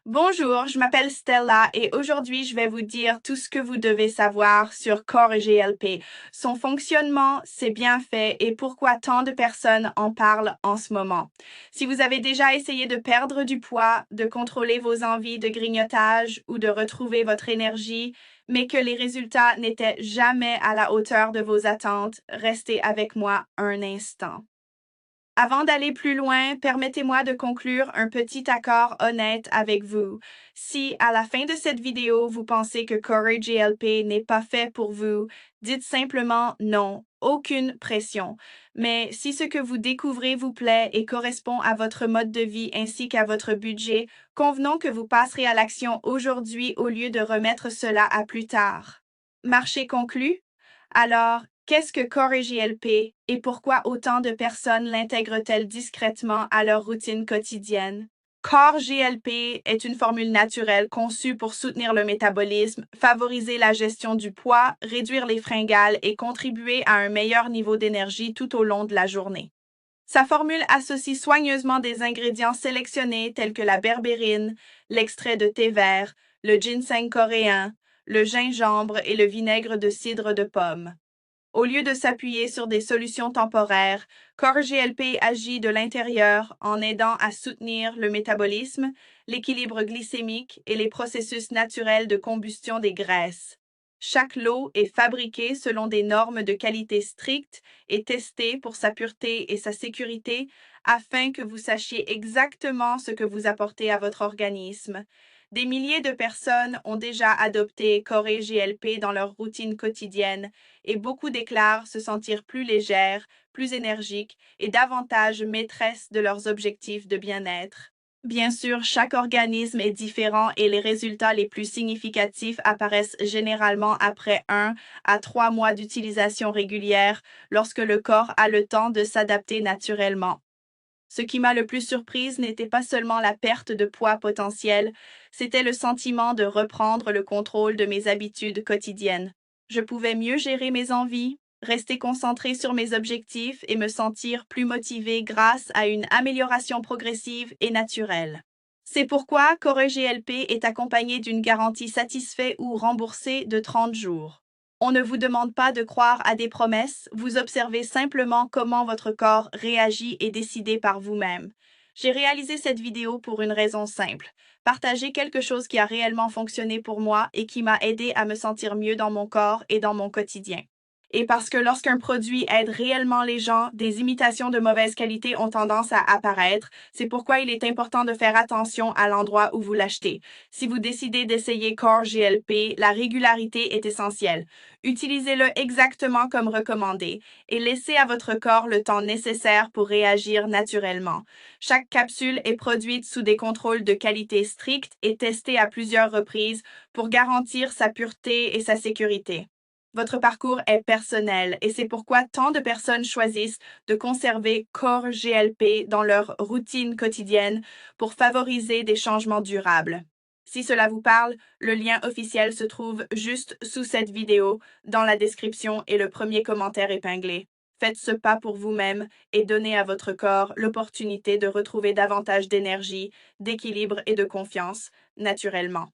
Bonjour, je m'appelle Stella et aujourd'hui je vais vous dire tout ce que vous devez savoir sur Core GLP, son fonctionnement, ses bienfaits et pourquoi tant de personnes en parlent en ce moment. Si vous avez déjà essayé de perdre du poids, de contrôler vos envies de grignotage ou de retrouver votre énergie, mais que les résultats n'étaient jamais à la hauteur de vos attentes, restez avec moi un instant. Avant d'aller plus loin, permettez-moi de conclure un petit accord honnête avec vous. Si à la fin de cette vidéo, vous pensez que Core GLP n'est pas fait pour vous, dites simplement non, aucune pression. Mais si ce que vous découvrez vous plaît et correspond à votre mode de vie ainsi qu'à votre budget, convenons que vous passerez à l'action aujourd'hui au lieu de remettre cela à plus tard. Marché conclu? Alors, qu'est-ce que Core GLP et pourquoi autant de personnes l'intègrent-elles discrètement à leur routine quotidienne? Core GLP est une formule naturelle conçue pour soutenir le métabolisme, favoriser la gestion du poids, réduire les fringales et contribuer à un meilleur niveau d'énergie tout au long de la journée. Sa formule associe soigneusement des ingrédients sélectionnés tels que la berbérine, l'extrait de thé vert, le ginseng coréen, le gingembre et le vinaigre de cidre de pomme. Au lieu de s'appuyer sur des solutions temporaires, Core GLP agit de l'intérieur en aidant à soutenir le métabolisme, l'équilibre glycémique et les processus naturels de combustion des graisses. Chaque lot est fabriqué selon des normes de qualité strictes et testé pour sa pureté et sa sécurité afin que vous sachiez exactement ce que vous apportez à votre organisme. Des milliers de personnes ont déjà adopté Core GLP dans leur routine quotidienne et beaucoup déclarent se sentir plus légères, plus énergiques et davantage maîtresses de leurs objectifs de bien-être. Bien sûr, chaque organisme est différent et les résultats les plus significatifs apparaissent généralement après 1 à 3 mois d'utilisation régulière lorsque le corps a le temps de s'adapter naturellement. Ce qui m'a le plus surprise n'était pas seulement la perte de poids potentielle, c'était le sentiment de reprendre le contrôle de mes habitudes quotidiennes. Je pouvais mieux gérer mes envies, rester concentrée sur mes objectifs et me sentir plus motivée grâce à une amélioration progressive et naturelle. C'est pourquoi Core GLP est accompagné d'une garantie satisfait ou remboursée de 30 jours. On ne vous demande pas de croire à des promesses, vous observez simplement comment votre corps réagit et décidez par vous-même. J'ai réalisé cette vidéo pour une raison simple, partager quelque chose qui a réellement fonctionné pour moi et qui m'a aidé à me sentir mieux dans mon corps et dans mon quotidien. Et parce que lorsqu'un produit aide réellement les gens, des imitations de mauvaise qualité ont tendance à apparaître. C'est pourquoi il est important de faire attention à l'endroit où vous l'achetez. Si vous décidez d'essayer Core GLP, la régularité est essentielle. Utilisez-le exactement comme recommandé et laissez à votre corps le temps nécessaire pour réagir naturellement. Chaque capsule est produite sous des contrôles de qualité stricts et testée à plusieurs reprises pour garantir sa pureté et sa sécurité. Votre parcours est personnel et c'est pourquoi tant de personnes choisissent de conserver Core GLP dans leur routine quotidienne pour favoriser des changements durables. Si cela vous parle, le lien officiel se trouve juste sous cette vidéo, dans la description et le premier commentaire épinglé. Faites ce pas pour vous-même et donnez à votre corps l'opportunité de retrouver davantage d'énergie, d'équilibre et de confiance naturellement.